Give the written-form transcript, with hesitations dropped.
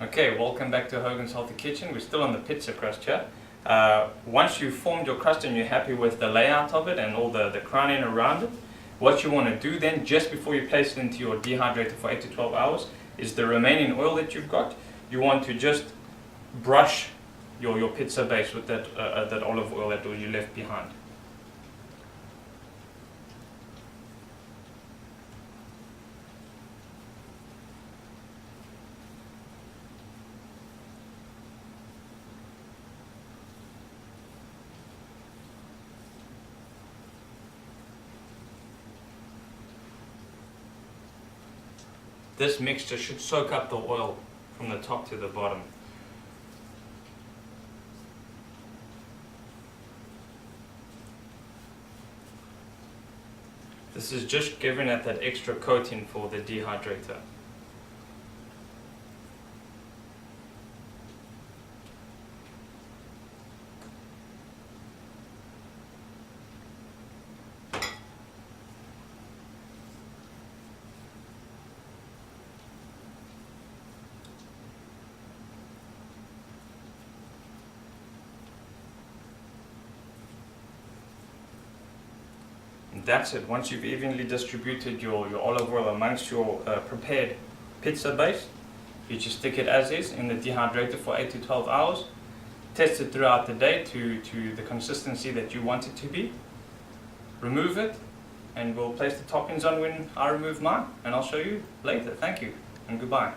Okay, welcome back to hogaNs Healthy Kitchen. We're still on the pizza crust here. Once you've formed your crust and you're happy with the layout of it and all the crowning around it, what you want to do then, just before you place it into your dehydrator for 8 to 12 hours, is the remaining oil that you've got, you want to just brush your pizza base with that olive oil that you left behind. This mixture should soak up the oil from the top to the bottom. This is just giving it that extra coating for the dehydrator. That's it. Once you've evenly distributed your olive oil amongst your prepared pizza base, you just stick it as is in the dehydrator for 8 to 12 hours. Test it throughout the day to the consistency that you want it to be. Remove it, and we'll place the toppings on when I remove mine, and I'll show you later. Thank you, and goodbye.